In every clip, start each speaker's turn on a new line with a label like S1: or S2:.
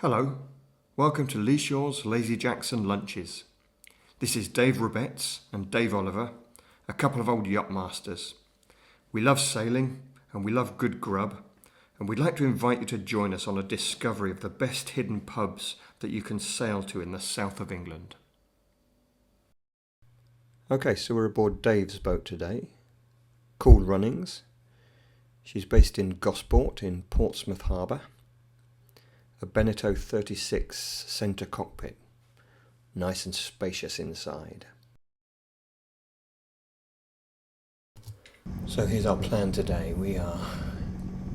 S1: Hello, welcome to Lee Shaw's Lazy Jackson Lunches. This is Dave Rubetts and Dave Oliver, a couple of old yacht masters. We love sailing and we love good grub, and we'd like to invite you to join us on a discovery of the best hidden pubs that you can sail to in the south of England. Okay, so we're aboard Dave's boat today, Cool Runnings. She's based in Gosport in Portsmouth Harbour. A Beneteau 36 centre cockpit, nice and spacious inside. So here's our plan today. We are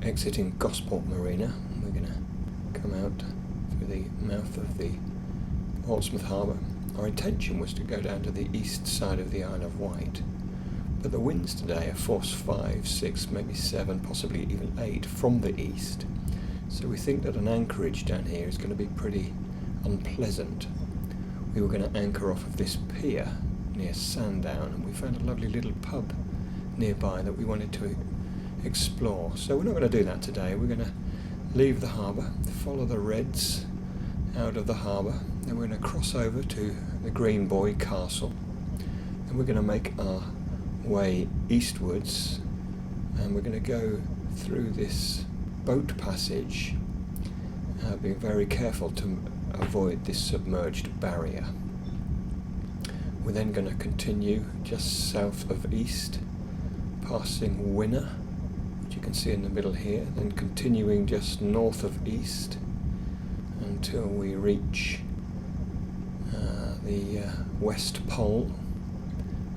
S1: exiting Gosport Marina. We're going to come out through the mouth of the Portsmouth Harbour. Our intention was to go down to the east side of the Isle of Wight, but the winds today are force 5, 6, maybe 7, possibly even 8 from the east. So we think that an anchorage down here is going to be pretty unpleasant. We were going to anchor off of this pier near Sandown, and we found a lovely little pub nearby that we wanted to explore. So we're not going to do that today. We're going to leave the harbour, follow the Reds out of the harbour, then we're going to cross over to the Green Boy Castle, and we're going to make our way eastwards, and we're going to go through this boat passage, being very careful to avoid this submerged barrier. We're then going to continue just south of east, passing Winner, which you can see in the middle here, then continuing just north of east until we reach the West Pole,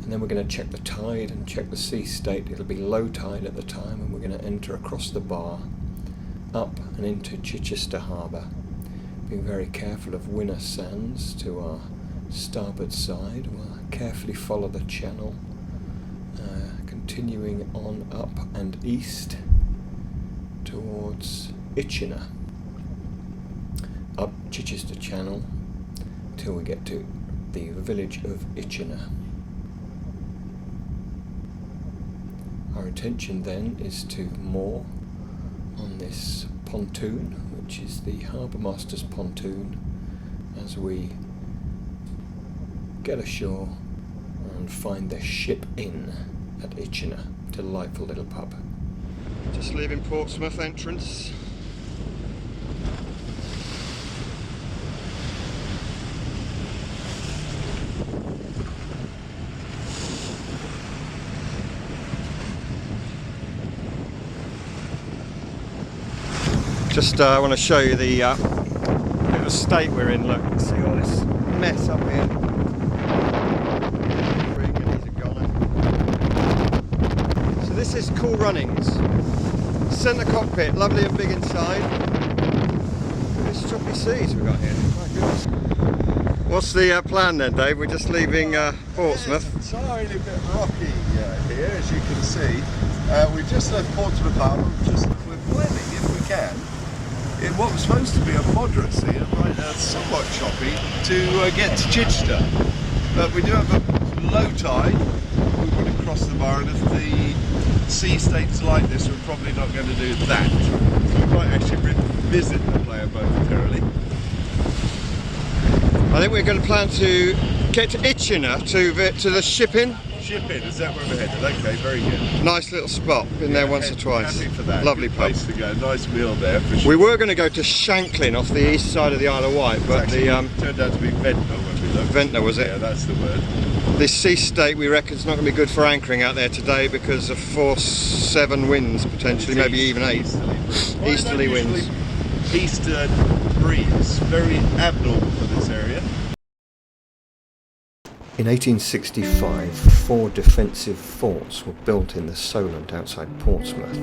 S1: and then we're going to check the tide and check the sea state. It'll be low tide at the time, and we're going to enter across the bar up and into Chichester Harbour, being very careful of Winner Sands to our starboard side. We'll carefully follow the channel, continuing on up and east towards Itchenor, up Chichester Channel till we get to the village of Itchenor. Our intention then is to moor on this pontoon, which is the Harbour Master's pontoon, as we get ashore and find the Ship Inn at Itchenor. Delightful little pub. Just leaving Portsmouth entrance. Just want to show you the bit of state we're in. Look, see all this mess up here. So this is Cool Runnings. Centre cockpit, lovely and big inside. These choppy seas we've got here. My goodness. What's the plan then, Dave? We're just leaving Portsmouth.
S2: It's entirely a bit rocky here, as you can see. We've just left Portsmouth Harbour. We're planning, if we can, in what was supposed to be a moderate sea, right now somewhat choppy, to get to Chichester. But we do have a low tide. We want to cross the bar, and if the sea stays like this, we're probably not going to do that. So we might actually revisit the player momentarily.
S1: I think we're going to plan to get to Itchenor to the Ship Inn.
S2: Ship Inn, is that where we're headed? Okay, very good.
S1: Nice little spot. Been there once or twice.
S2: Happy for that.
S1: Lovely
S2: good
S1: pub.
S2: Place to go. Nice meal there for sure.
S1: We were going to go to Shanklin off the east side of the Isle of Wight, but the
S2: turned out to be Ventnor when we looked.
S1: Ventnor, was it?
S2: Yeah, that's the word.
S1: This sea state we reckon is not going to be good for anchoring out there today because of force 7 winds potentially, maybe even 8. Easterly winds.
S2: Eastern breeze, very abnormal for this area.
S1: In 1865, 4 defensive forts were built in the Solent outside Portsmouth.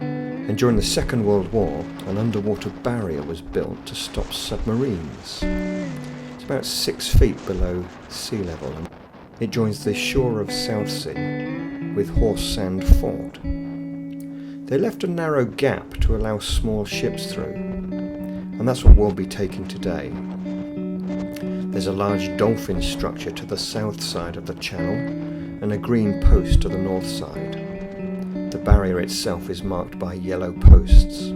S1: And during the Second World War, an underwater barrier was built to stop submarines. It's about 6 feet below sea level, and it joins the shore of Southsea with Horse Sand Fort. They left a narrow gap to allow small ships through, and that's what we'll be taking today. There's a large dolphin structure to the south side of the channel and a green post to the north side. The barrier itself is marked by yellow posts.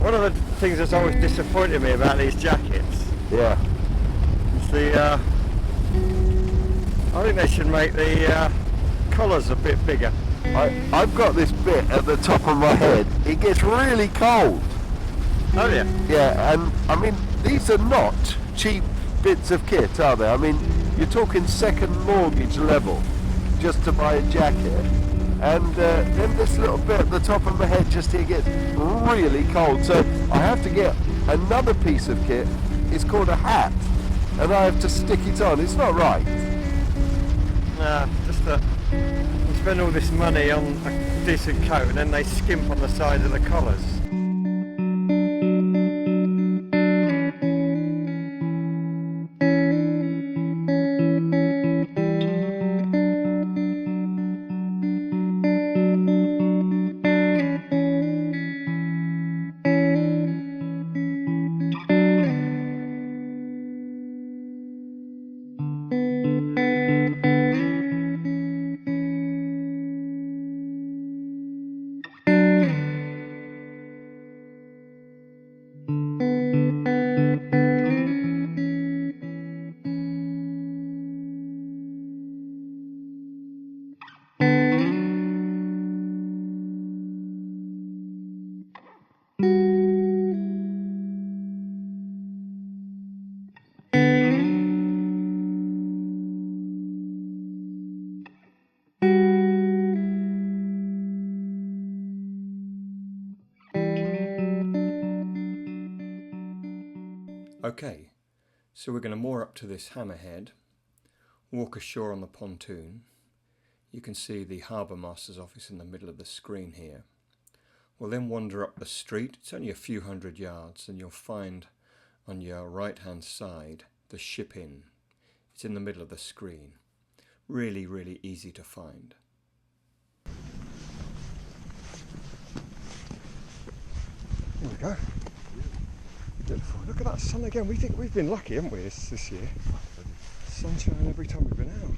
S3: One of the things that's always disappointed me about these jackets
S2: Yeah.
S3: is the, I think they should make the collars a bit bigger.
S2: I've got this bit at the top of my head. It gets really cold.
S3: Oh yeah.
S2: Yeah, and I mean, these are not cheap bits of kit, are they? I mean, you're talking second mortgage level just to buy a jacket. And then this little bit at the top of my head just here gets really cold. So I have to get another piece of kit. It's called a hat. And I have to stick it on. It's not right.
S3: Nah, just you spend all this money on a decent coat and then they skimp on the sides of the collars.
S1: Okay, so we're going to moor up to this hammerhead, walk ashore on the pontoon. You can see the harbour master's office in the middle of the screen here. We'll then wander up the street. It's only a few hundred yards, and you'll find on your right hand side the ship inn. It's in the middle of the screen. Really, really easy to find.
S3: Here we go. Beautiful. Look at that sun again. We think we've been lucky, haven't we, this year? Sunshine every time we've been out.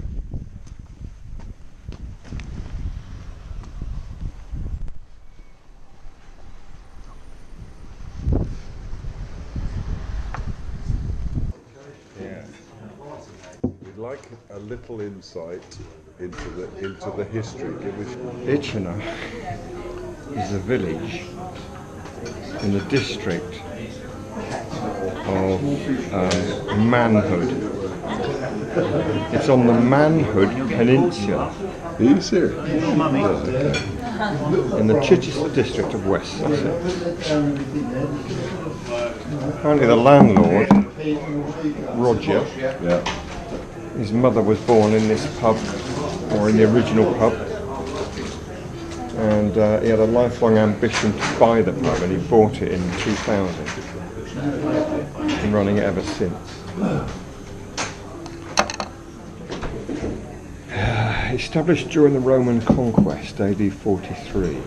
S2: Yeah. We'd like a little insight into the history.
S3: Itchenor is a village in the district of Manhood. It's on the Manhood Peninsula.
S2: Are you serious?
S3: In the Chichester district of West Sussex. Apparently the landlord, Roger, his mother was born in this pub, or in the original pub, and he had a lifelong ambition to buy the pub, and he bought it in 2000. Been running it ever since. Established during the Roman conquest, AD 43.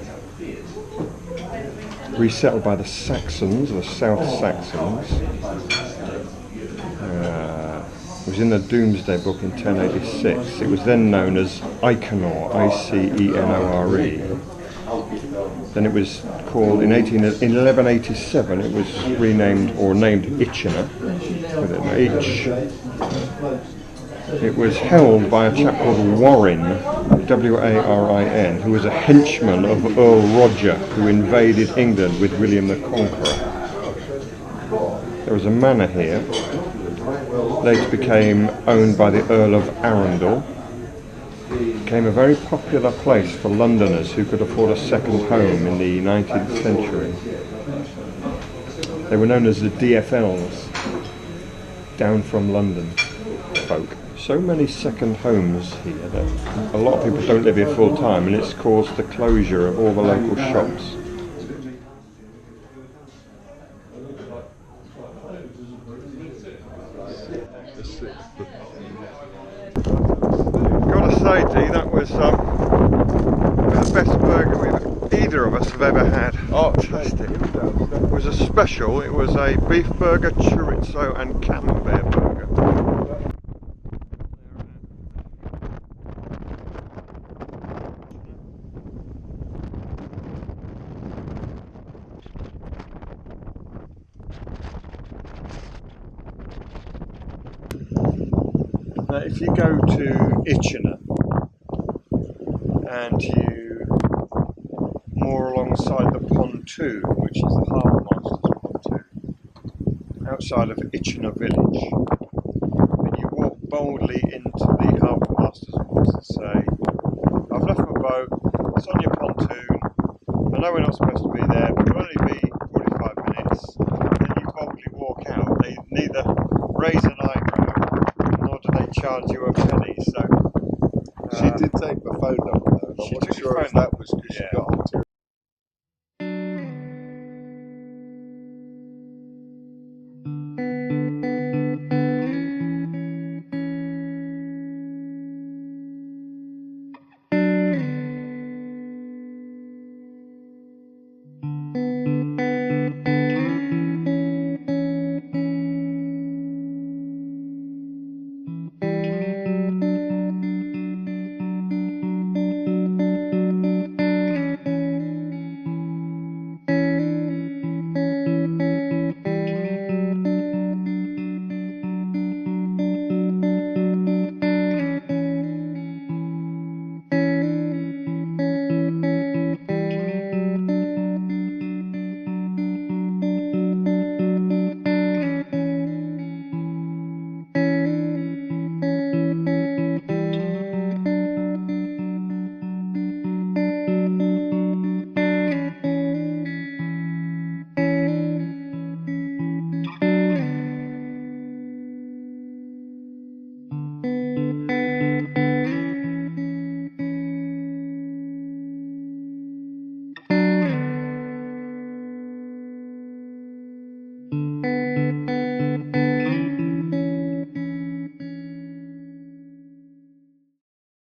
S3: Resettled by the Saxons, the South Saxons. It was in the Domesday Book in 1086. It was then known as Itchenor, I-C-E-N-O-R-E. Then it was called, in 1187, it was renamed or named Itchenor, with an H. It was held by a chap called Warrin, W-A-R-I-N, who was a henchman of Earl Roger, who invaded England with William the Conqueror. There was a manor here, later became owned by the Earl of Arundel. Became a very popular place for Londoners who could afford a second home in the 19th century. They were known as the DFLs, down from London folk. So many second homes here that a lot of people don't live here full time, and it's caused the closure of all the local shops. Gotta say, Dee, that was the best burger either of us have ever had.
S2: Oh,
S3: fantastic! It was a special. It was a beef burger, chorizo, and camembert burger. if you go to Itchenor and you moor alongside the pontoon, which is the harbour master's pontoon, outside of Itchenor village, and you walk boldly into the harbour master's office and say, "I've left my boat, it's on your pontoon, I know we're not supposed